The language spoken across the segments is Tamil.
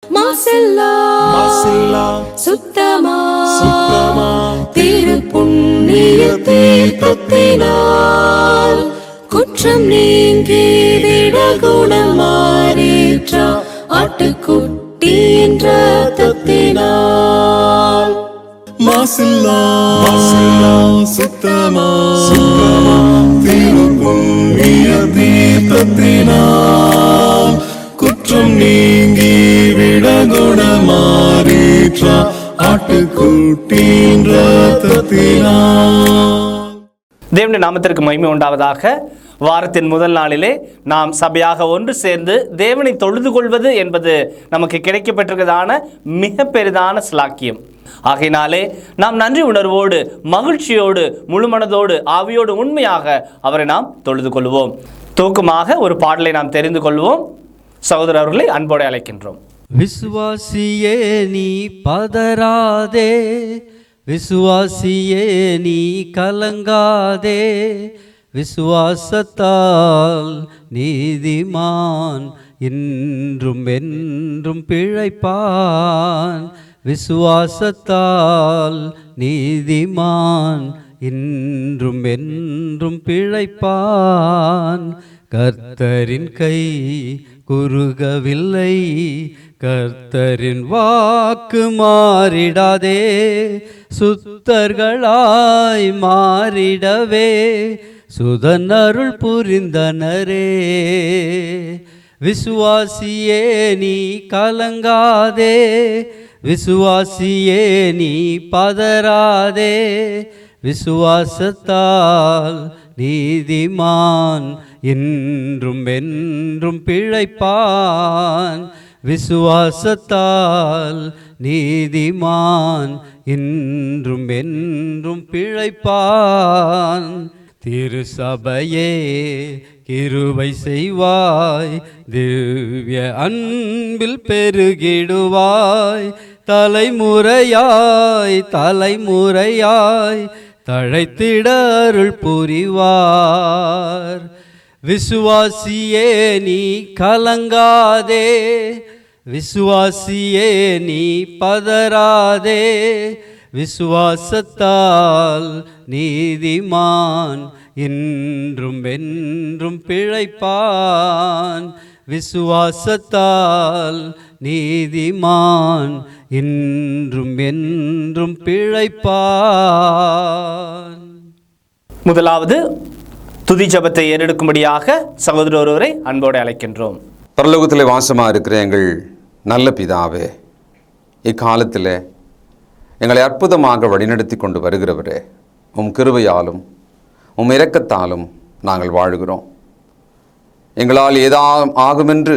மாசில்லா சுத்தமா திருப்புண்ணிய தீர்த்தத்தினால் குற்றம் நீங்கி விடகுணம் மாறேற்ற ஆட்டுக்குட்டியின் ரத்தத்தினால். மாசில்லா சுத்தமா திருப்புண்ணிய தீர்த்தத்தினால் குற்றம் நீங்கி விடகுணமாறீற்ற ஆட்டுக்குட்டியின் ரத்தத்தினால். தேவனுடைய நாமத்திற்கு மகிமை உண்டாவதாக. வாரத்தின் முதல் நாளிலே நாம் சபையாக ஒன்று சேர்ந்து தேவனை தொழுது கொள்வது என்பது நமக்கு கிடைக்கப்பட்டிருக்கிறதான மிக பெரிதான ஸ்லாக்கியம். ஆகையினாலே நாம் நன்றி உணர்வோடு மகிழ்ச்சியோடு முழுமனதோடு ஆவியோடு உண்மையாக அவரை நாம் தொழுது கொள்வோம். தூக்கமாக ஒரு பாடலை நாம் தெரிந்து கொள்வோம். சகோதரர்களை அன்போடு அழைக்கின்றோம். விசுவாசியே நீ பதறாதே, விசுவாசியே நீ கலங்காதே, விசுவாசத்தால் நீதிமான் இன்றும் என்றும் பிழைப்பான். விசுவாசத்தால் நீதிமான் இன்றும் என்றும் பிழைப்பான். கர்த்தரின் கை குறுகவில்லை, கர்த்தரின் வாக்கு மாறிடாதே, சுத்தர்களாய் மாறிடவே சுதனருள் புரிந்தனரே. விசுவாசியே நீ கலங்காதே, விசுவாசியே நீ பதறாதே, விசுவாசத்தால் நீதிமான் இன்றும் என்றும் பிழைப்பான். விசுவாசத்தால் நீதிமான் இன்றும் என்றும் பிழைப்பான். திருசபையே கிருபை செய்வாய், திவ்ய அன்பில் பெருகிடுவாய், தலைமுறையாய் தலைமுறையாய் தழைத்திட அருள் புரிவார். விசுவாசியே நீ கலங்காதே, விசுவாசியே நீ பதறாதே, விசுவாசத்தால் நீதிமான் இன்றும் என்றும் பிழைப்பான். விசுவாசத்தால் நீதிமான் இன்றும் என்றும் பிழைப்பான். முதலாவது துதி ஜபத்தை ஏறெடுக்கும்படியாக சகோதரர் ஒருவரை அன்போடு அழைக்கின்றோம். பரலோகத்தில் வாசமாக இருக்கிற எங்கள் நல்ல பிதாவே, இக்காலத்தில் எங்களை அற்புதமாக வழிநடத்தி கொண்டு வருகிறவரே, உம் கிருபையாலும் உம் இரக்கத்தாலும் நாங்கள் வாழுகிறோம். எங்களால் ஆகுமென்று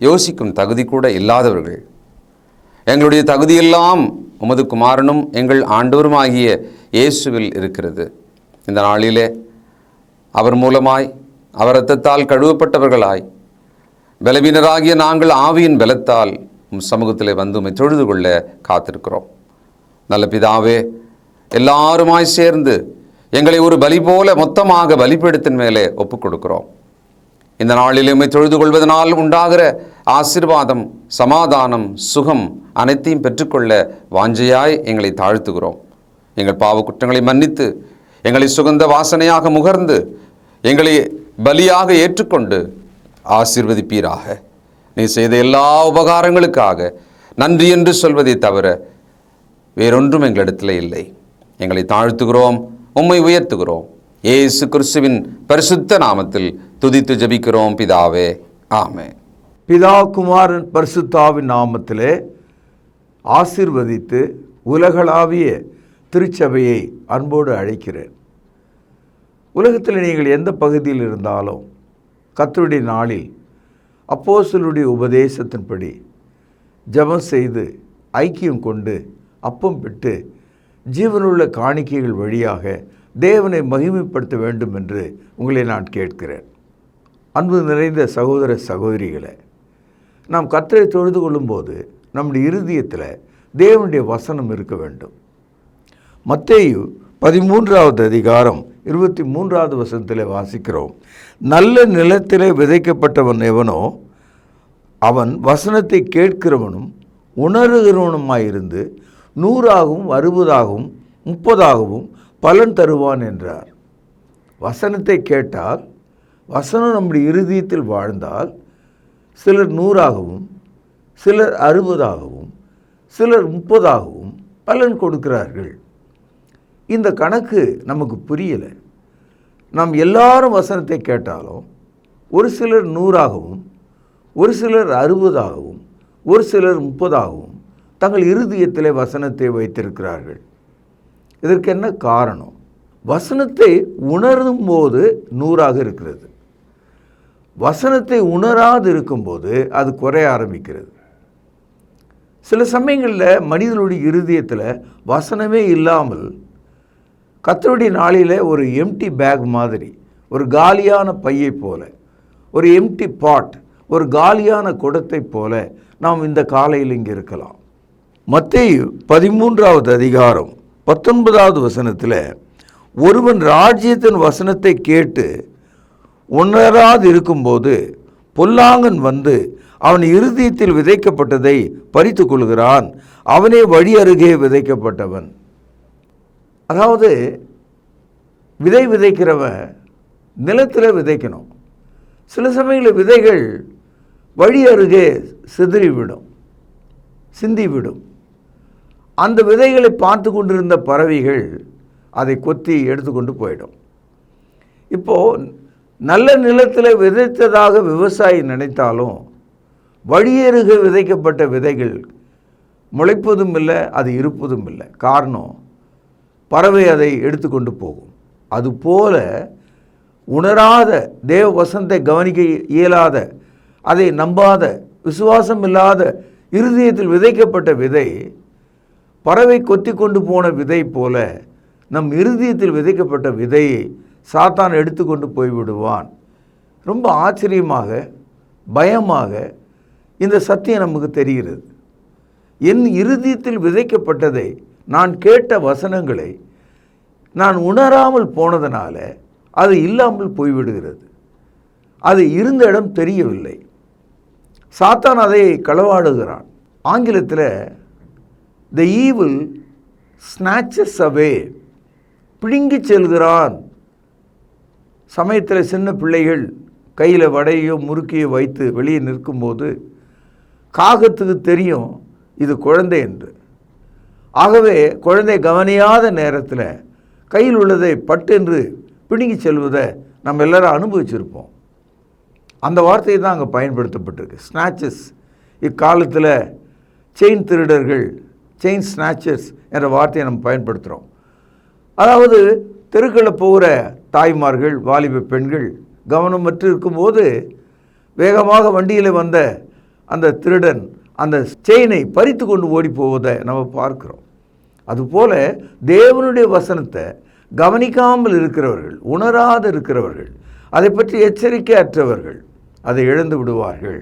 யோசிக்கும் தகுதி கூட இல்லாதவர்கள், எங்களுடைய தகுதியெல்லாம் உமது குமாரனும் எங்கள் ஆண்டவருமாகிய இயேசுவில் இருக்கிறது. இந்த நாளிலே அவர் மூலமாய் அவர் இரத்தத்தால் கழுவப்பட்டவர்களாய் பலவீனராகிய நாங்கள் ஆவியின் பலத்தால் உம் சமூகத்தில் வந்து உம்மை தொழுது கொள்ள காத்திருக்கிறோம். நல்ல பிதாவே, எல்லாருமாய் சேர்ந்து எங்களை ஒரு பலி போல மொத்தமாக பலிபீடத்தின் மேலே ஒப்புக் கொடுக்கிறோம். இந்த நாளில் உம்மை தொழுது கொள்வதனால் உண்டாகிற ஆசீர்வாதம், சமாதானம், சுகம் அனைத்தையும் பெற்றுக்கொள்ள வாஞ்சையாய் எங்களை தாழ்த்துகிறோம். எங்கள் பாவ குற்றங்களை மன்னித்து எங்களை சுகந்த வாசனையாக முகர்ந்து எங்களை பலியாக ஏற்றுக்கொண்டு ஆசீர்வதிப்பீராக. நீ செய்த எல்லா உபகாரங்களுக்காக நன்றி என்று சொல்வதை தவிர வேறொன்றும் எங்களிடத்தில் இல்லை. எங்களை தாழ்த்துகிறோம், உம்மை உயர்த்துகிறோம். இயேசு கிறிஸ்துவின் பரிசுத்த நாமத்தில் துதித்து ஜெபிக்கிறோம் பிதாவே, ஆமென். பிதா குமாரன் பரிசுத்தாவின் நாமத்திலே ஆசீர்வதித்து உலகளாவிய திருச்சபையை அன்போடு அழைக்கிறேன். உலகத்தில் நீங்கள் எந்த பகுதியில் இருந்தாலும் கர்த்தருடைய நாளில் அப்போஸ்தலருடைய உபதேசத்தின்படி ஜெபம் செய்து ஐக்கியம் கொண்டு அப்பம் பெற்று ஜீவனுள்ள காணிக்கைகள் வழியாக தேவனை மகிமைப்படுத்த வேண்டும் என்று உங்களை நான் கேட்கிறேன். அன்பு நிறைந்த சகோதர சகோதரிகளை, நாம் கர்த்தரை தொழுது கொள்ளும்போது நம்முடைய இருதயத்தில் தேவனுடைய வசனம் இருக்க வேண்டும். மத்தேயு 13வது அதிகாரம் 23வது வசனத்தில் வாசிக்கிறோம். நல்ல நிலத்திலே விதைக்கப்பட்டவன் எவனோ அவன் வசனத்தை கேட்கிறவனும் உணர்கிறவனுமாயிருந்து 100ஆகவும் 60ஆகவும் 30ஆகவும் பலன் தருவான் என்றார். வசனத்தை கேட்டால், வசனம் நம்முடைய இருதயத்தில் வாழ்ந்தால், சிலர் 100ஆகவும் சிலர் 60ஆகவும் சிலர் 30ஆகவும் பலன் கொடுக்கிறார்கள். இந்த கணக்கு நமக்கு புரியலை. நாம் எல்லாரும் வசனத்தை கேட்டாலும் ஒரு சிலர் 100ஆகவும் ஒரு சிலர் 60ஆகவும் ஒரு சிலர் 30ஆகவும் தங்கள் இருதயத்திலே வசனத்தை வைத்திருக்கிறார்கள். இதற்கு என்ன காரணம்? வசனத்தை உணரும் போது 100ஆக இருக்கிறது. வசனத்தை உணராது இருக்கும்போது அது குறைய ஆரம்பிக்கிறது. சில சமயங்களில் மனிதனுடைய இருதயத்தில் வசனமே இல்லாமல் கர்த்தருடைய நாளில் ஒரு எம்டி பேக் மாதிரி, ஒரு காலியான பையை போல, ஒரு எம்டி பாட், ஒரு காலியான குடத்தை போல நாம் இந்த காலையில் இங்கே இருக்கலாம். மத்தேயு 13வது அதிகாரம் 19வது வசனத்தில், ஒருவன் ராஜ்யத்தின் வசனத்தை கேட்டு உணராது இருக்கும்போது பொல்லாங்கன் வந்து அவன் இருதயத்தில் விதைக்கப்பட்டதை பறித்து கொள்கிறான், அவனே வழி அருகே விதைக்கப்பட்டவன். அதாவது விதை விதைக்கிறவன் நிலத்தில் விதைக்கணும். சில சமயங்களில் விதைகள் வழி அருகே சிதறிவிடும், சிந்திவிடும். அந்த விதைகளை பார்த்து கொண்டிருந்த பறவைகள் அதை கொத்தி எடுத்துக்கொண்டு போயிடும். இப்போது நல்ல நிலத்தில் விதைத்ததாக விவசாயி நினைத்தாலும் வழியருகே விதைக்கப்பட்ட விதைகள் முளைப்பதும் இல்லை, அது இருப்பதும் இல்லை. காரணம், பறவை அதை எடுத்துக்கொண்டு போகும். அதுபோல உணராத, தேவ வசனத்தை கவனிக்க இயலாத, அதை நம்பாத, விசுவாசம் இல்லாத இருதயத்தில் விதைக்கப்பட்ட விதை பறவை கொத்தி கொண்டு போன விதை போல நம் இருதயத்தில் விதைக்கப்பட்ட விதையை சாத்தான் எடுத்துக்கொண்டு போய்விடுவான். ரொம்ப ஆச்சரியமாக, பயமாக இந்த சத்தியம் நமக்கு தெரிகிறது. என் இருதயத்தில் விதைக்கப்பட்டதை, நான் கேட்ட வசனங்களை நான் உணராமல் போனதனால அது இல்லாமல் போய்விடுகிறது. அது இருந்த இடம் தெரியவில்லை. சாத்தான் அதை களவாடுகிறான். ஆங்கிலத்தில் the evil snatches away, பிடுங்கி செல்கிறான். சமயத்தில் சின்ன பிள்ளைகள் கையில் வடையோ முறுக்கியோ வைத்து வெளியே நிற்கும்போது காகத்துக்கு தெரியும் இது குழந்தை என்று. ஆகவே குழந்தை கவனியாத நேரத்தில் கையில் உள்ளதை பட்டென்று பிடுங்கி செல்வதை நம்ம எல்லாரும் அனுபவிச்சிருப்போம். அந்த வார்த்தை தான் அங்கே பயன்படுத்தப்பட்டிருக்கு, ஸ்நாச்சஸ். இக்காலத்தில் செயின் திருடர்கள், செயின் ஸ்நாச்சர்ஸ் என்ற வார்த்தையை நம்ம பயன்படுத்துகிறோம். அதாவது தெருக்களில் போகிற தாய்மார்கள், வாலிப பெண்கள் கவனமற்று இருக்கும்போது வேகமாக வண்டியில் வந்த அந்த திருடன் அந்த செயினை பறித்து கொண்டு ஓடி போவதை நம்ம பார்க்குறோம். அதுபோல் தேவனுடைய வசனத்தை கவனிக்காமல் இருக்கிறவர்கள், உணராது இருக்கிறவர்கள், அதை பற்றி எச்சரிக்கை அற்றவர்கள் அதை இழந்து விடுவார்கள்.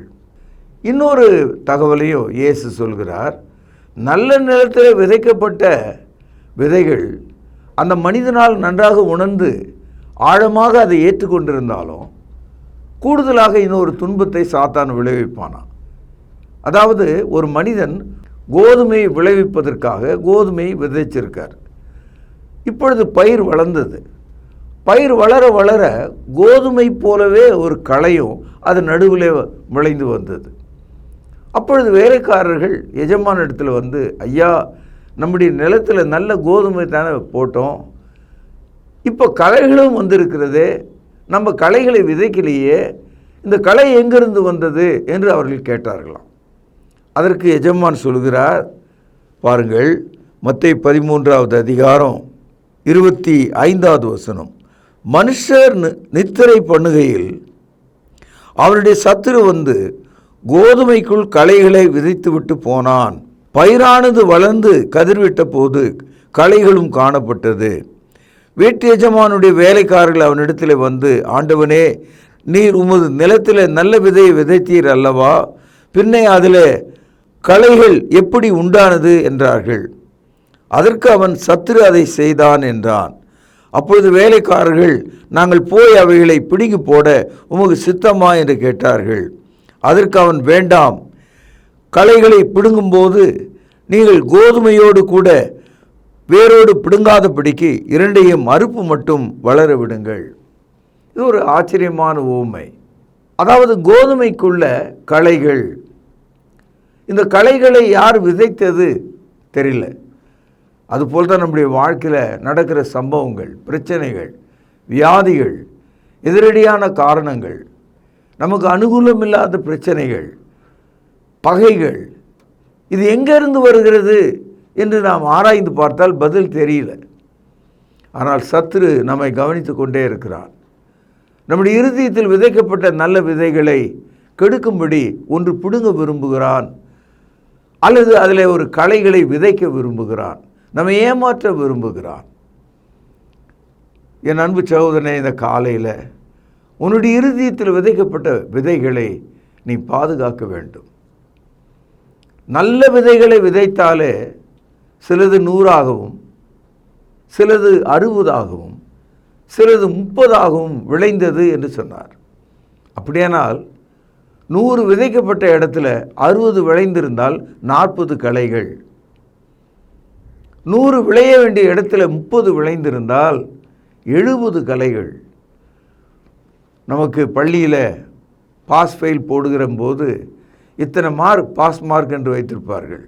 இன்னொரு தகவலையும் இயேசு சொல்கிறார். நல்ல நிலத்தில் விதைக்கப்பட்ட விதைகள் அந்த மனிதனால் நன்றாக உணர்ந்து ஆழமாக அதை ஏற்றுக்கொண்டிருந்தாலும் கூடுதலாக இன்னொரு துன்பத்தை சாத்தான் விளைவிப்பானான். அதாவது ஒரு மனிதன் கோதுமையை விளைவிப்பதற்காக கோதுமையை விதைச்சிருக்கார். இப்பொழுது பயிர் வளர்ந்தது. பயிர் வளர வளர கோதுமை போலவே ஒரு களையும் அது நடுவில் விளைந்து வந்தது. அப்பொழுது வேலைக்காரர்கள் எஜமான இடத்துல வந்து, ஐயா, நம்முடைய நிலத்தில் நல்ல கோதுமை தானே போட்டோம், இப்போ களைகளும் வந்திருக்கிறதே, நம்ம களைகளை விதைக்கலையே, இந்த களை எங்கிருந்து வந்தது என்று அவர்கள் கேட்டார்களாம். அதற்கு எஜமான் சொல்கிறார், பாருங்கள், மத்தேயு 13வது அதிகாரம் 25வது வசனம், மனுஷர் நித்திரை பண்ணுகையில் அவருடைய சத்துரு வந்து கோதுமைக்குள் களைகளை விதைத்துவிட்டு போனான். பயிரானது வளர்ந்து கதிர்விட்ட போது களைகளும் காணப்பட்டது. வீட்டு எஜமானுடைய வேலைக்காரர்கள் அவனிடத்தில் வந்து, ஆண்டவனே, நீர் உமது நிலத்தில் நல்ல விதையை விதைத்தீர் அல்லவா, பின்னே அதில் களைகள் எப்படி உண்டானது என்றார்கள். அதற்கு அவன், சத்துரு அதை செய்தான் என்றான். அப்பொழுது வேலைக்காரர்கள், நாங்கள் போய் அவைகளை பிடுங்கி போட உமக்கு சித்தமா என்று கேட்டார்கள். அதற்கு அவன், வேண்டாம், களைகளை பிடுங்கும்போது நீங்கள் கோதுமையோடு கூட வேரோடு பிடுங்காதபடிக்கு இரண்டையும் அறுப்பு மட்டும் வளர விடுங்கள். இது ஒரு ஆச்சரியமான உவமை. அதாவது கோதுமைக்குள்ள களைகள், இந்த களைகளை யார் விதைத்தது தெரியல. அதுபோல் தான் நம்முடைய வாழ்க்கையில் நடக்கிற சம்பவங்கள், பிரச்சனைகள், வியாதிகள், எதிரடியான காரணங்கள், நமக்கு அனுகூலம் இல்லாத பிரச்சனைகள், பகைகள், இது எங்கேருந்து வருகிறது என்று நாம் ஆராய்ந்து பார்த்தால் பதில் தெரியல. ஆனால் சத்துரு நம்மை கவனித்து கொண்டே இருக்கிறான். நம்முடைய இருதயத்தில் விதைக்கப்பட்ட நல்ல விதைகளை கெடுக்கும்படி ஒன்று பிடுங்க விரும்புகிறான், அல்லது அதில் ஒரு களைகளை விதைக்க விரும்புகிறான், நம்மை ஏமாற்ற விரும்புகிறான். என் அன்பு சகோதரனே, இந்த காலையில் உன்னுடைய இருதயத்தில் விதைக்கப்பட்ட விதைகளை நீ பாதுகாக்க வேண்டும். நல்ல விதைகளை விதைத்தாலே சிலது 100ஆகவும், சிலது 60ஆகவும், சிலது 30ஆகவும் விளைந்தது என்று சொன்னார். அப்படியானால் 100 விதைக்கப்பட்ட இடத்துல 60 விளைந்திருந்தால் 40 களைகள், 100 விளைய வேண்டிய இடத்துல 30 விளைந்திருந்தால் 70 களைகள். நமக்கு பள்ளியில் பாஸ் ஃபெயில் போடுகிற போது இத்தனை மார்க், பாஸ் மார்க் என்று வைத்திருப்பார்கள்.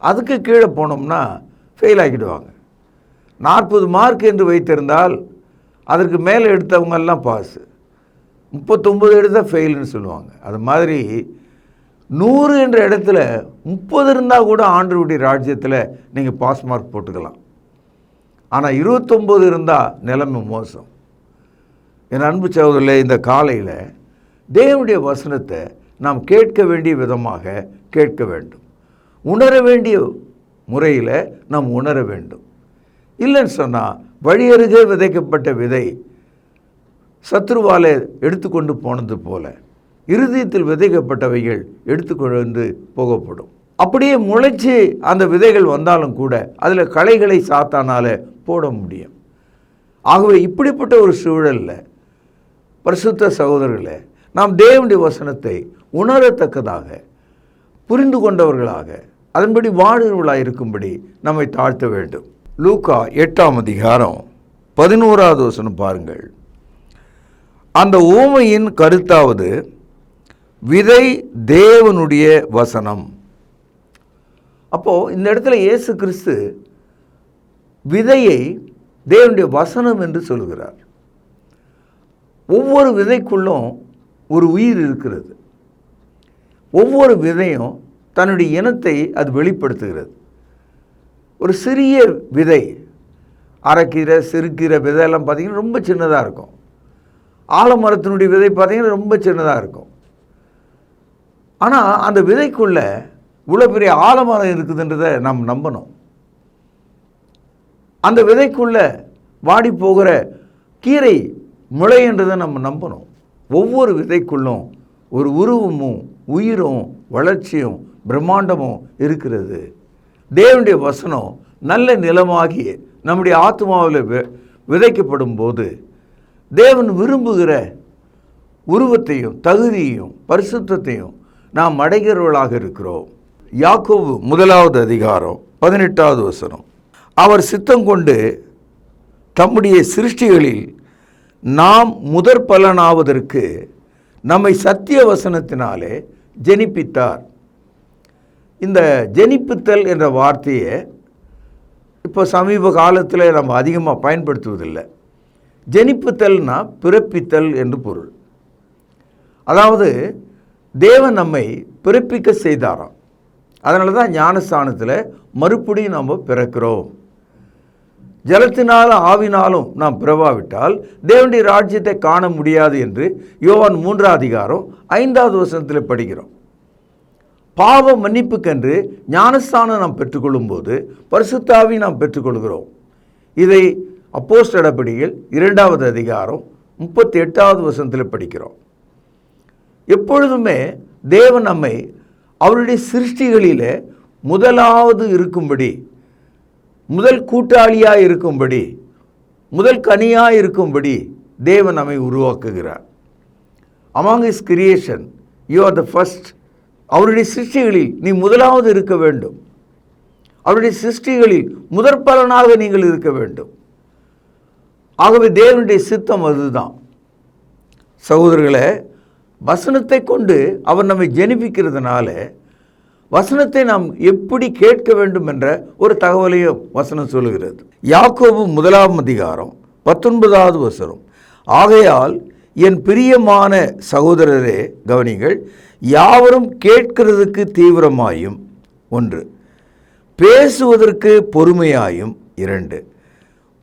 அதுக்கு கீழே போனோம்னா ஃபெயில் ஆகிடுவாங்க. 40 மார்க் என்று வைத்திருந்தால் அதற்கு மேலே எடுத்தவங்கெல்லாம் பாஸு, 39 எடுத்தால் ஃபெயில்னு சொல்லுவாங்க. அது மாதிரி 100 என்ற இடத்துல 30 இருந்தால் கூட ஆண்டவருடைய ராஜ்யத்தில் நீங்கள் பாஸ் மார்க் போட்டுக்கலாம். ஆனால் 29 இருந்தால் நிலைமை மோசம். என் அன்பு சகோதரர்களே, இந்த காலையில் தேவனுடைய வசனத்தை நாம் கேட்க வேண்டிய விதமாக கேட்க வேண்டும். உணர வேண்டிய முறையில் நாம் உணர வேண்டும். இல்லைன்னு சொன்னால் வழியருகே விதைக்கப்பட்ட விதை சத்ருவாலே எடுத்துக்கொண்டு போனது போல இருதயத்தில் விதைக்கப்பட்டவைகள் எடுத்துக்கொண்டு போகப்படும். அப்படியே முளைச்சி அந்த விதைகள் வந்தாலும் கூட அதில் களைகளை சாத்தானால போட முடியும். ஆகவே இப்படிப்பட்ட ஒரு சூழலில் பரிசுத்த சகோதரர்களே, நாம் தேவனுடைய வசனத்தை உணரத்தக்கதாக, புரிந்து கொண்டவர்களாக, அதன்படி வாழ்கிறவர்களாக இருக்கும்படி நம்மை தாழ்த்த வேண்டும். லூக்கா 8ஆம் அதிகாரம் 11வது வசனம் பாருங்கள். அந்த உவமையின் கருத்தாவது, விதை தேவனுடைய வசனம். அப்போது இந்த இடத்துல இயேசு கிறிஸ்து விதையை தேவனுடைய வசனம் என்று சொல்கிறார். ஒவ்வொரு விதைக்குள்ளும் ஒரு உயிர் இருக்கிறது. ஒவ்வொரு விதையும் தன்னுடைய இனத்தை அது வெளிப்படுத்துகிறது. ஒரு சிறிய விதை, அரைக்கீரை, சிறுக்கீரை விதையெல்லாம் பார்த்திங்கன்னா ரொம்ப சின்னதாக இருக்கும். ஆலமரத்தினுடைய விதை பார்த்திங்கன்னா ரொம்ப சின்னதாக இருக்கும். ஆனால் அந்த விதைக்குள்ளே இவ்வளோ பெரிய ஆலமரம் இருக்குதுன்றதை நாம் நம்பணும். அந்த விதைக்குள்ளே வாடி போகிற கீரை முளை என்றதை நம்ம நம்பணும். ஒவ்வொரு விதைக்குள்ளும் ஒரு உருவமும் உயிரும் வளர்ச்சியும் பிரம்மாண்டமும் இருக்கிறது. தேவனுடைய வசனம் நல்ல நிலமாகி நம்முடைய ஆத்மாவில் விதைக்கப்படும் போது தேவன் விரும்புகிற உருவத்தையும் தகுதியையும் பரிசுத்தத்தையும் நாம் அடைகிறவர்களாக இருக்கிறோம். யாக்கோபு 1வது அதிகாரம் 18வது வசனம். அவர் சித்தம் கொண்டு தம்முடைய சிருஷ்டிகளில் நாம் முதற் பலனாவதற்கு நம்மை சத்திய வசனத்தினாலே ஜெனிப்பித்தார். இந்த ஜெனிப்பித்தல் என்ற வார்த்தையை இப்போ சமீப காலத்தில் நம்ம அதிகமாக பயன்படுத்துவதில்லை. ஜெனிப்பித்தல்னா பிறப்பித்தல் என்று பொருள். அதாவது தேவன் நம்மை பிறப்பிக்க செய்தாராம். அதனால தான் ஞானஸ்தானத்தில் மறுபடியும் நாம் பிறக்கிறோம். ஜலத்தினாலும் ஆவினாலும் நாம் பிறவாவிட்டால் தேவனுடைய ராஜ்யத்தை காண முடியாது என்று யோவான் 3ஆம் அதிகாரம் 5வது வசனத்தில் படிக்கிறோம். பாவ மன்னிப்புக்கென்று ஞானஸ்தானம் நாம் பெற்றுக்கொள்ளும் போது பரிசுத்த ஆவி நாம் பெற்றுக்கொள்கிறோம். இதை அப்போஸ்தலர் நடபடிகள் 2வது அதிகாரம் 38வது வசனத்தில் படிக்கிறோம். எப்பொழுதுமே தேவன் நம்மை அவருடைய சிருஷ்டிகளிலே முதலாவது இருக்கும்படி, முதல் கூட்டாளியாக இருக்கும்படி, முதல் கனியாக இருக்கும்படி தேவன் நம்மை உருவாக்குகிறார். Among is creation you are the first. அவருடைய சிருஷ்டிகளில் நீ முதலாவது இருக்க வேண்டும். அவருடைய சிருஷ்டிகளில் முதற் பலனாக நீங்கள் இருக்க வேண்டும். ஆகவே தேவனுடைய சித்தம் அதுதான். சகோதரர்களே, வசனத்தை கொண்டு அவர் நம்மை ஜெனிப்பிக்கிறதுனால வசனத்தை நாம் எப்படி கேட்க வேண்டும் என்ற ஒரு தகவலையும் வசனம் சொல்லுகிறது. யாக்கோபு 1 அதிகாரம் 19வது வசனம், ஆகையால் என் பிரியமான சகோதரரே கவனிங்கள், யாவரும் கேட்கிறதுக்கு தீவிரமாயும் 1, பேசுவதற்கு பொறுமையாயும் 2,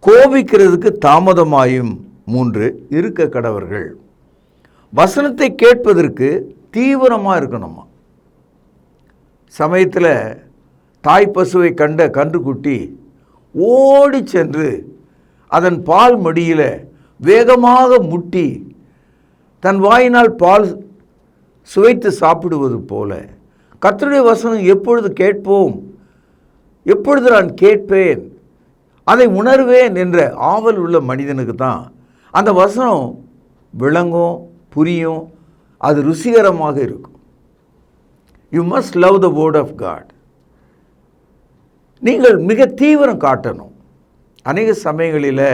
கோபிக்கிறதுக்கு தாமதமாயும் 3 இருக்க கடவர்கள். வசனத்தை கேட்பதற்கு தீவிரமாக இருக்கணுமா. சமயத்தில் தாய் பசுவை கண்ட கன்றுக்குட்டி ஓடி சென்று அதன் பால் மடியில் வேகமாக முட்டி தன் வாயினால் பால் சுவைத்து சாப்பிடுவது போல கர்த்தருடைய வசனம் எப்பொழுது கேட்போம், எப்பொழுது நான் கேட்பேன், அதை உணர்வேன் என்ற ஆவல் உள்ள மனிதனுக்கு தான் அந்த வசனம் விளங்கும், புரியும், அது ருசிகரமாக இருக்கும். You must love the word of God. நீங்கள் மிக தீவிரம் காட்டணும். அநேக சமயங்களில்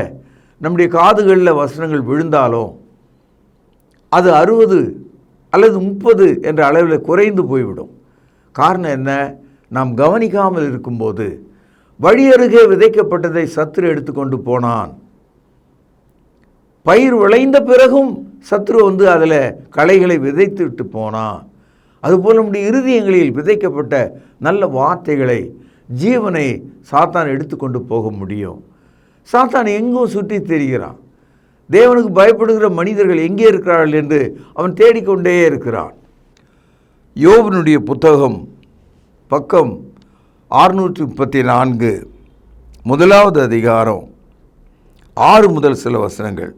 நம்முடைய காதுகளில் வசனங்கள் விழுந்தாலும் அது 60 அல்லது 30 என்ற அளவில் குறைந்து போய்விடும். காரணம் என்ன? நாம் கவனிக்காமல் இருக்கும்போது வழியருகே விதைக்கப்பட்டதை சத்துரு எடுத்துக்கொண்டு போனான். பயிர் விளைந்த பிறகும் சத்துரு அதில் களைகளை விதைத்து விட்டு போனான். அதுபோல் நம்முடைய இருதயங்களில் விதைக்கப்பட்ட நல்ல வார்த்தைகளை, ஜீவனை சாத்தான் எடுத்துக்கொண்டு போக முடியும். சாத்தான் எங்கும் சுற்றி தெரிகிறான். தேவனுக்கு பயப்படுகிற மனிதர்கள் எங்கே இருக்கிறார்கள் என்று அவன் தேடிக்கொண்டே இருக்கிறான். யோபனுடைய புத்தகம் பக்கம் 634 1வது அதிகாரம் 6 முதல் சில வசனங்கள்.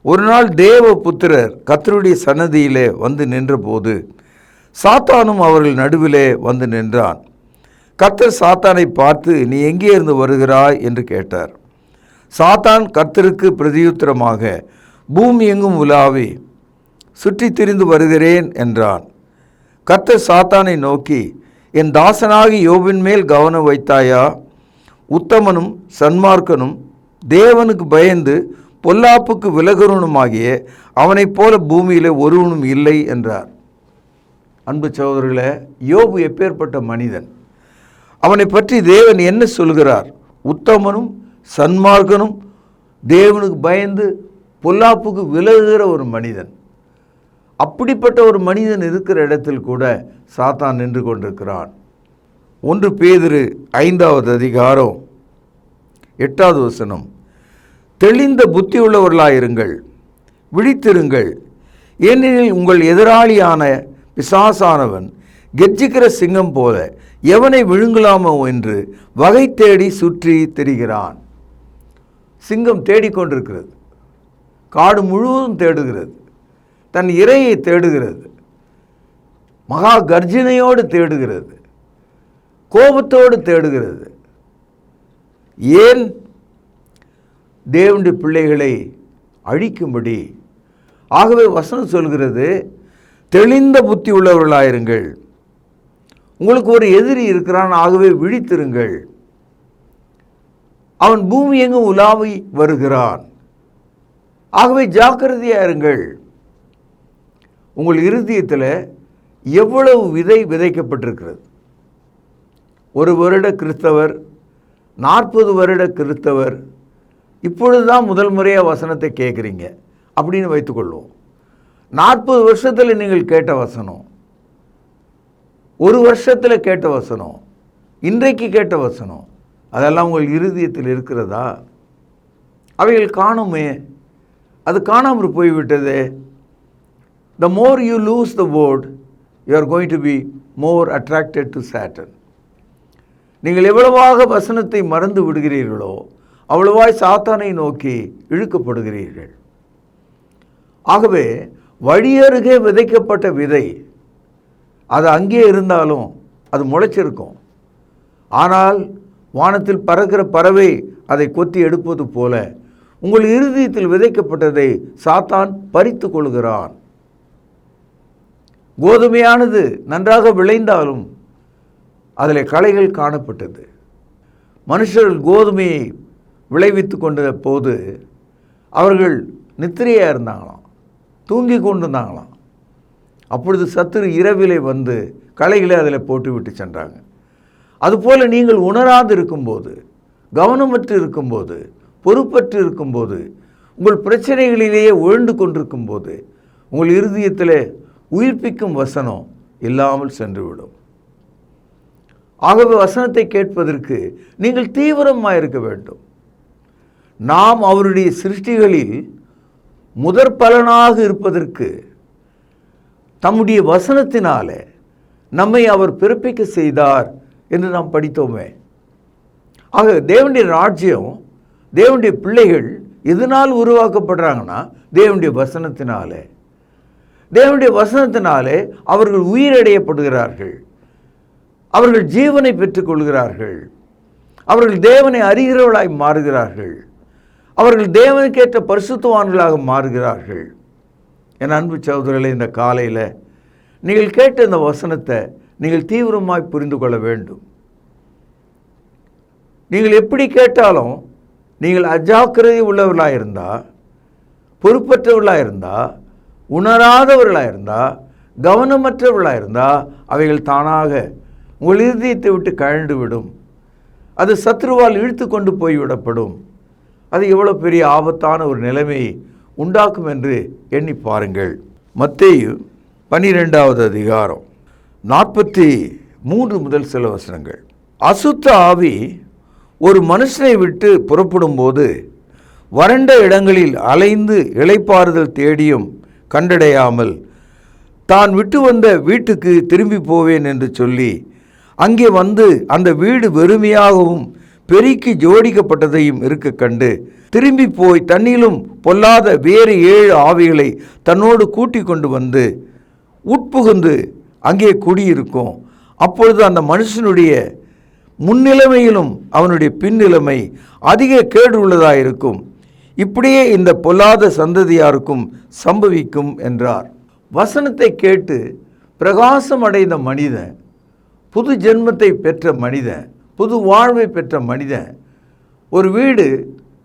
ஒரு நாள் தேவ புத்திரர் கர்த்தருடைய சன்னதியிலே வந்து நின்றபோது சாத்தானும் அவர்கள் நடுவிலே வந்து நின்றான். கர்த்தர் சாத்தானை பார்த்து, நீ எங்கே இருந்து வருகிறாய் என்று கேட்டார். சாத்தான் கர்த்தருக்கு பிரதியுத்தரமாக, பூமி எங்கும் உலாவி சுற்றி திரிந்து வருகிறேன் என்றான். கர்த்தர் சாத்தானை நோக்கி, என் தாசனாகி யோபின் மேல் கவனம் வைத்தாயா? உத்தமனும் சன்மார்க்கனும் தேவனுக்கு பயந்து பொல்லாப்புக்கு விலகுறவனுமாகிய அவனைப் போல பூமியிலே ஒருவனும் இல்லை என்றார். அன்பு சகோதரர்களே, யோபு எப்பேற்பட்ட மனிதன்! அவனை பற்றி தேவன் என்ன சொல்கிறார்? உத்தமனும் சன்மார்க்கனும் தேவனுக்கு பயந்து பொல்லாப்புக்கு விலகுகிற ஒரு மனிதன். அப்படிப்பட்ட ஒரு மனிதன் இருக்கிற இடத்தில் கூட சாத்தான் நின்று கொண்டிருக்கிறான். 1 பேதுரு 5வது அதிகாரம் 8வது வசனம், தெளிந்த புத்தி உள்ளவர்களாயிருங்கள், விழித்திருங்கள், ஏனெனில் உங்கள் எதிராளியான பிசாசானவன் கெர்ச்சிக்கிற சிங்கம் போல எவனை விழுங்கலாமோ என்று வகை தேடி சுற்றி திரிகிறான். சிங்கம் தேடிக்கொண்டிருக்கிறது, காடு முழுவதும் தேடுகிறது, தன் இரையை தேடுகிறது, மகா கர்ஜனையோடு தேடுகிறது, கோபத்தோடு தேடுகிறது. ஏன்? தேவனுடைய பிள்ளைகளை அழிக்கும்படி. ஆகவே வசனம் சொல்கிறது, தெளிந்த புத்தி உள்ளவர்களாயிருங்கள். உங்களுக்கு ஒரு எதிரி இருக்கிறான், ஆகவே விழித்திருங்கள். அவன் பூமி எங்கும் உலாவி வருகிறான், ஆகவே ஜாக்கிரதையாக இருங்கள். உங்கள் இருதயத்தில் எவ்வளவு விதை விதைக்கப்பட்டிருக்கிறது? 1 வருட கிறிஸ்தவர், 40 வருட கிறிஸ்தவர், இப்பொழுது தான் முதல் முறையாக வசனத்தை கேட்குறீங்க அப்படின்னு வைத்துக்கொள்வோம். 40 வருஷத்தில் நீங்கள் கேட்ட வசனம், 1 வருஷத்தில் கேட்ட வசனம், இன்றைக்கு கேட்ட வசனம், அதெல்லாம் உங்கள் இருதயத்தில் இருக்கிறதா? அவைகள் காணுமே, அது காணாமல் போய்விட்டதே. The more you lose the word, you are going to be more attracted to Satan. நீங்கள் எவ்வளவாக வசனத்தை மறந்து விடுகிறீர்களோ அவ்வளவாய் சாத்தானை நோக்கி இழுக்கப்படுகிறீர்கள். ஆகவே வழியருகே விதைக்கப்பட்ட விதை அது அங்கே இருந்தாலும் அது முளைச்சிருக்கும். ஆனால் வானத்தில் பறக்கிற பறவை அதை கொத்தி எடுப்பது போல உங்கள் இருதயத்தில் விதைக்கப்பட்டதை சாத்தான் பறித்து கொள்கிறான். கோதுமையானது நன்றாக விளைந்தாலும் அதில் களைகள் காணப்பட்டது. மனுஷர்கள் கோதுமையை விளைவித்து கொண்ட போது அவர்கள் நித்திரையாக இருந்தாங்களாம், தூங்கி கொண்டிருந்தாங்களாம். அப்பொழுது சத்துரு இரவிலே வந்து களைகளை அதில் போட்டு விட்டு சென்றாங்க. அதுபோல் நீங்கள் உணராது இருக்கும்போது, கவனமற்று இருக்கும்போது, பொறுப்பற்று இருக்கும்போது, உங்கள் பிரச்சனைகளிலேயே உழண்டு கொண்டிருக்கும்போது உங்கள் இருதயத்தில் உயிர்ப்பிக்கும் வசனம் இல்லாமல் சென்றுவிடும். ஆகவே வசனத்தை கேட்பதற்கு நீங்கள் தீவிரமாக இருக்க வேண்டும். நாம் அவருடைய சிருஷ்டிகளில் முதற் பலனாக இருப்பதற்கு தம்முடைய வசனத்தினாலே நம்மை அவர் பிறப்பிக்க செய்தார் என்று நாம் படித்தோமே. ஆக தேவனுடைய ராஜ்யம், தேவனுடைய பிள்ளைகள் எதனால் உருவாக்கப்படுறாங்கன்னா தேவனுடைய வசனத்தினாலே. தேவனுடைய வசனத்தினாலே அவர்கள் உயிரடையப்படுகிறார்கள், அவர்கள் ஜீவனை பெற்றுக்கொள்கிறார்கள், அவர்கள் தேவனை அறிகிறவர்களாய் மாறுகிறார்கள், அவர்கள் தேவனுக்கேற்ற பரிசுத்தவான்களாக மாறுகிறார்கள். என் அன்பு சகோதரர்களே, இந்த காலையில் நீங்கள் கேட்ட இந்த வசனத்தை நீங்கள் தீவிரமாய் புரிந்து கொள்ள வேண்டும். நீங்கள் எப்படி கேட்டாலும் நீங்கள் அஜாக்கிரதை உள்ளவர்களாக இருந்தால், பொறுப்பற்றவர்களாக இருந்தால், உணராதவர்களாக இருந்தால், கவனமற்றவர்களாக இருந்தால் அவைகள் தானாக உங்கள் இருதயத்தை விட்டு கழண்டு விடும். அது சத்ருவால் இழுத்து கொண்டு போய்விடப்படும். அது எவ்வளோ பெரிய ஆபத்தான ஒரு நிலைமையை உண்டாக்கும் என்று எண்ணி பாருங்கள். மத்தேயு 12வது அதிகாரம் 43 முதல் சில வசனங்கள். அசுத்த ஆவி ஒரு மனுஷனை விட்டு புறப்படும் போது வறண்ட இடங்களில் அலைந்து இளைப்பாறுதல் தேடியும் கண்டடையாமல் தான் விட்டு வந்த வீட்டுக்கு திரும்பி போவேன் என்று சொல்லி அங்கே வந்து அந்த வீடு வெறுமையாகவும் பெருக்கி ஜோடிக்கப்பட்டதையும் இருக்க கண்டு திரும்பி போய் தன்னிலும் பொல்லாத வேறு 7 ஆவிகளை தன்னோடு கூட்டி கொண்டு வந்து உட்புகுந்து அங்கே குடியிருக்கும். அப்பொழுது அந்த மனுஷனுடைய முன்னிலைமையிலும் அவனுடைய பின்னிலைமை அதிக கேடு உள்ளதாக இருக்கும். இப்படியே இந்த பொல்லாத சந்ததியாருக்கும் சம்பவிக்கும் என்றார். வசனத்தை கேட்டு பிரகாசம் அடைந்த மனிதன், புது ஜென்மத்தை பெற்ற மனிதன், புது வாழ்வை பெற்ற மனிதன் ஒரு வீடு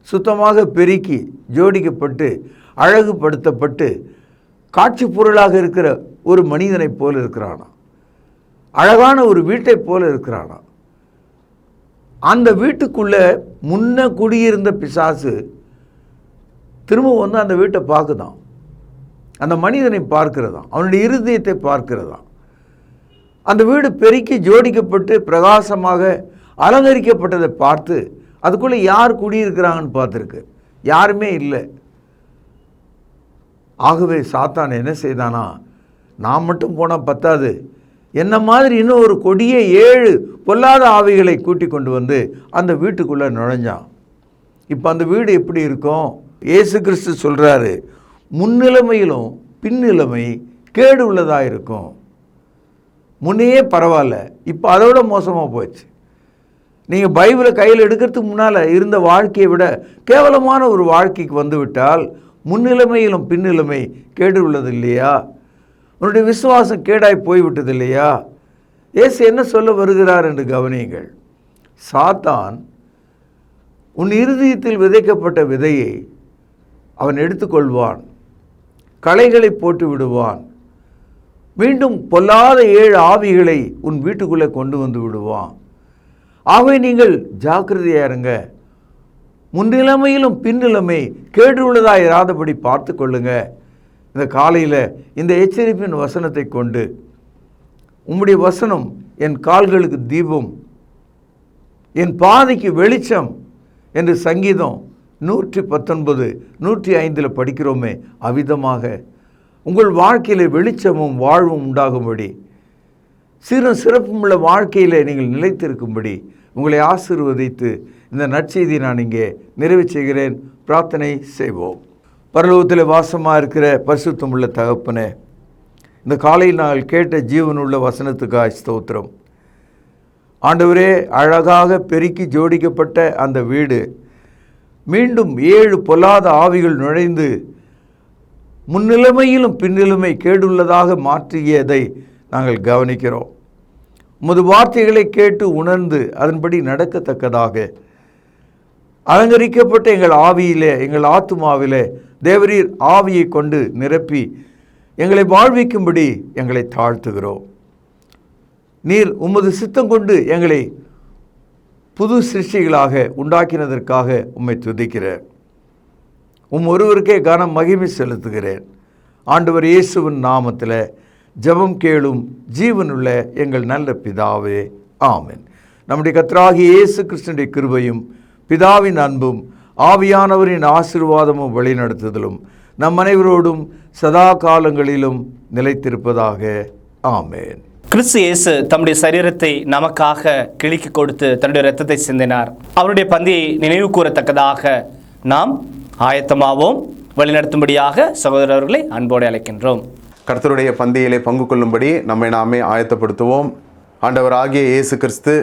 சுத்தமாக பெருக்கி ஜோடிக்கப்பட்டு அழகுபடுத்தப்பட்டு காட்சி பொருளாக இருக்கிற ஒரு மனிதனைப் போல இருக்கிறானா, அழகான ஒரு வீட்டைப் போல இருக்கிறானா. அந்த வீட்டுக்குள்ளே முன்ன குடியிருந்த பிசாசு திரும்ப வந்து அந்த வீட்டை பார்க்குதான், அந்த மனிதனை பார்க்கிறதாம், அவனுடைய இருதயத்தை பார்க்கிறதாம். அந்த வீடு பெருக்கி ஜோடிக்கப்பட்டு பிரகாசமாக அலங்கரிக்கப்பட்டதை பார்த்து அதுக்குள்ளே யார் குடியிருக்கிறாங்கன்னு பார்த்துருக்கு, யாருமே இல்லை. ஆகவே சாத்தான் என்ன செய்தானா, நான் மட்டும் போனால் பத்தாது, என்ன மாதிரி இன்னும் ஒரு கொடிய 7 பொல்லாத ஆவிகளை கூட்டி கொண்டு வந்து அந்த வீட்டுக்குள்ளே நுழைஞ்சான். இப்போ அந்த வீடு எப்படி இருக்கும்? இயேசு கிறிஸ்து சொல்கிறாரு, முன்னிலைமையிலும் பின்னிலைமை கேடு உள்ளதாக இருக்கும். முன்னையே பரவாயில்ல, இப்போ அதோட மோசமாக போச்சு. நீங்கள் பைபிளை கையில் எடுக்கிறதுக்கு முன்னால் இருந்த வாழ்க்கையை விட கேவலமான ஒரு வாழ்க்கைக்கு வந்துவிட்டால் முன்னிலைமையிலும் பின்னிலைமை கேடு உள்ளது இல்லையா? உன்னுடைய விசுவாசம் கேடாய் போய்விட்டது இல்லையா? இயேசு என்ன சொல்ல வருகிறார் என்று கவனியுங்கள். சாத்தான் உன் இருதயத்தில் விதைக்கப்பட்ட விதையை அவன் எடுத்துக்கொள்வான், களைகளை போட்டு விடுவான், மீண்டும் பொல்லாத 7 ஆவிகளை உன் வீட்டுக்குள்ளே கொண்டு வந்து விடுவான். ஆகவே நீங்கள் ஜாக்கிரதையாக இருங்க. முன்னிலைமையிலும் பின்னிலைமை கேடு உள்ளதாக இராதபடி பார்த்து கொள்ளுங்க. இந்த காலையில் இந்த எச்சரிப்பின் வசனத்தை கொண்டு, உம்முடைய வசனம் என் கால்களுக்கு தீபம், என் பாதைக்கு வெளிச்சம் என்று சங்கீதம் 119, 105 படிக்கிறோமே, அவ்விதமாக உங்கள் வாழ்க்கையில் வெளிச்சமும் வாழ்வும் உண்டாகும்படி, சீரும் சிறப்பும் உள்ள வாழ்க்கையில் நீங்கள் நிலைத்திருக்கும்படி உங்களை ஆசீர்வதித்து இந்த நற்செய்தியை நான் இங்கே நிறைவு செய்கிறேன். பிரார்த்தனை செய்வோம். பரலோகத்தில் வாசமாக இருக்கிற பரிசுத்தமுள்ள தகப்பனே, இந்த காலையில் நாங்கள் கேட்ட ஜீவனுள்ள வசனத்துக்காக ஸ்தோத்திரம். ஆண்டவரே, அழகாக பெருக்கி ஜோடிக்கப்பட்ட அந்த வீடு மீண்டும் 7 பொல்லாத ஆவிகள் நுழைந்து முன்னிலைமையிலும் பின்னிலைமை கேடுள்ளதாக மாற்றியதை நாங்கள் கவனிக்கிறோம். உமது வார்த்தைகளை கேட்டு உணர்ந்து அதன்படி நடக்கத்தக்கதாக அலங்கரிக்கப்பட்ட எங்கள் ஆவியிலே, எங்கள் ஆத்துமாவிலே தேவரீர் ஆவியை கொண்டு நிரப்பி எங்களை வாழ்விக்கும்படி எங்களை தாழ்த்துகிறோம். நீர் உமது சித்தம் கொண்டு எங்களை புது சிருஷ்டிகளாக உண்டாக்கினதற்காக உம்மை துதிக்கிறேன். ஒருவருக்கே கனம் மகிமை செலுத்துகிறேன். ஆண்டவர் இயேசுவின் நாமத்தில் ஜெபம் கேளும் ஜீவனுள்ள எங்கள் நல்ல பிதாவே, ஆமென். நம்முடைய கர்த்தராகிய இயேசு கிறிஸ்துவின் கிருபையும் பிதாவின் அன்பும் ஆவியானவரின் ஆசீர்வாதமும் வழிநடத்துதலும் நம் அனைவரோடும் சதா காலங்களிலும் நிலைத்திருப்பதாக, ஆமென். கிறிஸ்து இயேசு தம்முடைய சரீரத்தை நமக்காக கிழிக்கு கொடுத்து தன்னுடைய இரத்தத்தை சிந்தினார். அவருடைய பந்தியை நினைவு கூறத்தக்கதாக நாம் ஆயத்தமாவோம். வழிநடத்தும்படியாக சகோதரர்களை அன்போடு அழைக்கின்றோம். கர்த்தருடைய பந்தியிலே பங்கு கொள்ளும்படி நம்மை நாமே ஆயத்தப்படுத்துவோம். ஆண்டவர் ஆகிய இயேசு கிறிஸ்து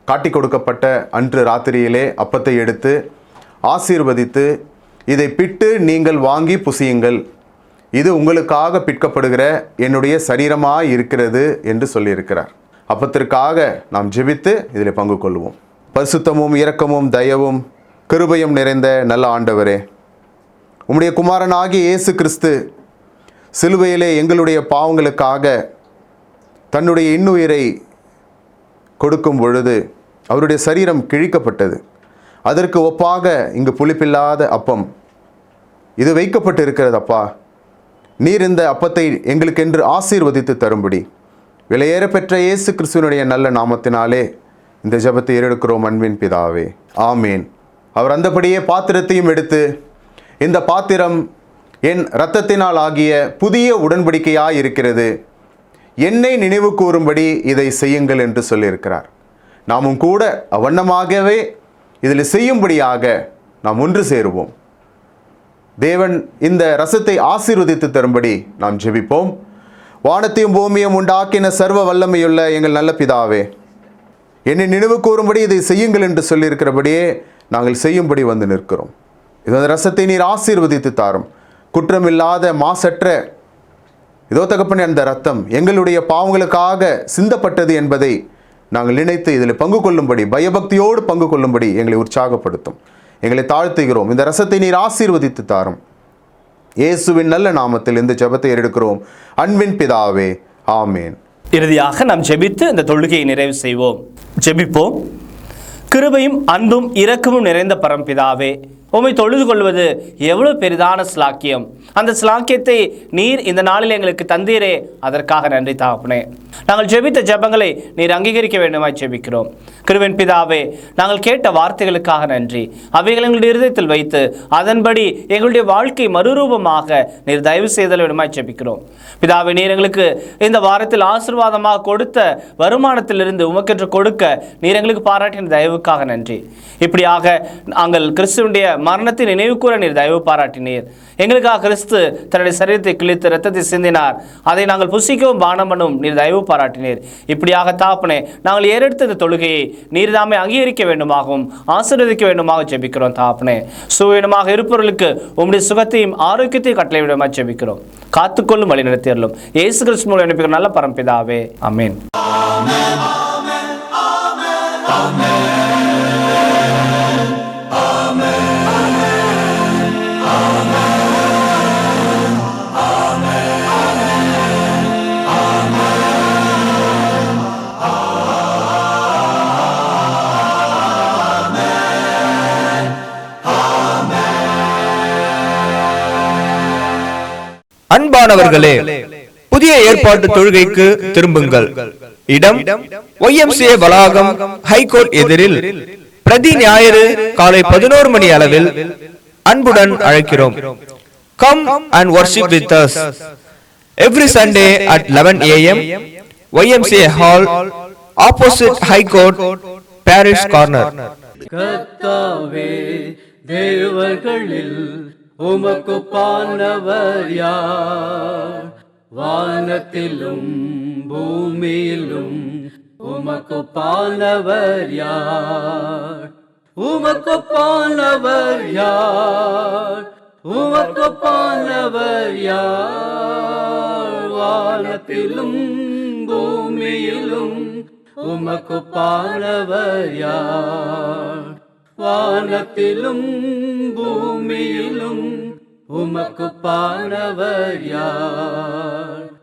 காட்டி கொடுக்கப்பட்ட அன்று ராத்திரியிலே அப்பத்தை எடுத்து ஆசீர்வதித்து, இதை பிட்டு நீங்கள் வாங்கி புசியுங்கள், இது உங்களுக்காக பிற்கப்படுகிற என்னுடைய சரீரமாய் இருக்கிறது என்று சொல்லியிருக்கிறார். அப்பத்திற்காக நாம் ஜெபித்து இதில் பங்கு கொள்வோம். பரிசுத்தமும் இரக்கமும் தயவும் கிருபையும் நிறைந்த நல்ல ஆண்டவரே, உம்முடைய குமாரனாகிய இயேசு கிறிஸ்து சிலுவையிலே எங்களுடைய பாவங்களுக்காக தன்னுடைய இன்னுயிரை கொடுக்கும் பொழுது அவருடைய சரீரம் கிழிக்கப்பட்டது. அதற்கு ஒப்பாக இங்கு புளிப்பில்லாத அப்பம் இது வைக்கப்பட்டு இருக்கிறது. அப்பா, நீர் இந்த அப்பத்தை எங்களுக்கென்று ஆசீர்வதித்து தரும்படி விலையேற பெற்ற இயேசு கிறிஸ்துவனுடைய நல்ல நாமத்தினாலே இந்த ஜெபத்தை ஏறெடுக்கிறோம் அன்பின் பிதாவே, ஆமேன். அவர் அந்தபடியே பாத்திரத்தையும் எடுத்து, இந்த பாத்திரம் என் இரத்தத்தினால் ஆகிய புதிய உடன்படிக்கையாய் இருக்கிறது, என்னை நினைவு கூறும்படி இதை செய்யுங்கள் என்று சொல்லியிருக்கிறார். நாமும் கூட அவ்வண்ணமாகவே இதில் செய்யும்படியாக நாம் ஒன்று சேருவோம். தேவன் இந்த ரசத்தை ஆசீர்வதித்து தரும்படி நாம் ஜெபிப்போம். வானத்தையும் பூமியும் உண்டாக்கின சர்வ வல்லமையுள்ள எங்கள் நல்ல பிதாவே, என்னை நினைவு கூறும்படி இதை செய்யுங்கள் என்று சொல்லியிருக்கிறபடியே நாங்கள் செய்யும்படி வந்து நிற்கிறோம். இந்த ரசத்தை நீர் ஆசீர்வதித்து தாரும். குற்றமில்லாத மாசற்ற இதோ தகப்பனே, அந்த ரத்தம் எங்களுடைய பாவங்களுக்காக சிந்தப்பட்டது என்பதை நாங்கள் நினைத்து இதில் பங்கு கொள்ளும்படி, பயபக்தியோடு பங்கு கொள்ளும்படி எங்களை உற்சாகப்படுத்தும். எங்களை தாழ்த்துகிறோம். இந்த ரசத்தை நீர் ஆசீர்வதித்து தாரும். இயேசுவின் நல்ல நாமத்தில் இந்த ஜெபத்தை எடுக்கிறோம் அன்பின் பிதாவே, ஆமேன். இறுதியாக நாம் ஜெபித்து இந்த தொழுகையை நிறைவு செய்வோம். ஜெபிப்போம். கிருபையும் அன்பும் இரக்கமும் நிறைந்த பரம்பிதாவே, உம்மை தொழுது கொள்வது எவ்வளவு பெரிதான ஸ்லாக்கியம். அந்த ஸ்லாக்கியத்தை நீர் இந்த நாளில் எங்களுக்கு தந்தீரே, அதற்காக நன்றி தகப்பனே. நாங்கள் ஜெபித்த ஜெபங்களை நீர் அங்கீகரிக்க வேண்டுமாய் ஜெபிக்கிறோம். கிருபையின் பிதாவே, நாங்கள் கேட்ட வார்த்தைகளுக்காக நன்றி. அவைகள் எங்களுடைய இருதயத்தில் வைத்து அதன்படி எங்களுடைய வாழ்க்கை மறுரூபமாக நீர் தயவு செய்தல் வேண்டுமாய் ஜெபிக்கிறோம். பிதாவே, நீர் எங்களுக்கு இந்த வாரத்தில் ஆசீர்வாதமாக கொடுத்த வருமானத்திலிருந்து உமக்கென்று கொடுக்க நீர் எங்களுக்கு பாராட்டின தயவுக்காக நன்றி. இப்படியாக நாங்கள் கிறிஸ்துவனுடைய மரணத்தை நினைவு கூற நீர் தயவு பாராட்டினீர். எங்களுக்காக கிறிஸ்து தன்னுடைய சரீரத்தை கிழித்து இரத்தத்தை சிந்தினார். அதை நாங்கள் புசிக்கவும் பானம் பண்ணவும் நீர் தயவு பாராட்டினீர். இப்படியாக தாப்பனே, நாங்கள் ஏறெடுத்த இந்த தொழுகையை நீர் தாமே அங்கீகரிக்க வேண்டுமாகவும் ஆசீர்வதிக்க வேண்டுமாக ஜெபிக்கிறோம். தாப்பனே, சுவீனமாக இருப்பவர்களுக்கு உம்முடைய சுகத்தையும் ஆரோக்கியத்தையும் கட்டளை விடமாக ஜெபிக்கிறோம். காத்துக்கொள்ளும் வழி நடத்தியறலும் இயேசு கிறிஸ்து மூலம் அனுப்பிக்கிற நல்ல பரம்பிதாவே, ஆமென். அன்பானவர்களே, புதிய ஏற்பாட்டு தொழுகைக்கு திரும்புங்கள். இடம் YMCA வளாகம், ஹைகோர்ட் எதிரில், பிரதி ஞாயிறு காலை 11 மணி அளவில் அன்புடன் அழைக்கிறோம். Come and worship with us every Sunday at 11 AM, YMCA Hall, opposite High Court, Parish Corner. கர்த்தாவே, தேவர்களில் உமக்குப்பானவர் யார்? வானத்திலும் பூமியிலும் உமக்குப்பானவர் யார்? உமக்குப்பானவர் யார்? உமக்கொப்பானவர் யார்? வானத்திலும் பூமியிலும் உமக்கொப்பானவர் யார்? வானத்திலும் பூமியிலும் உமக்கொப்பானவர் யார்?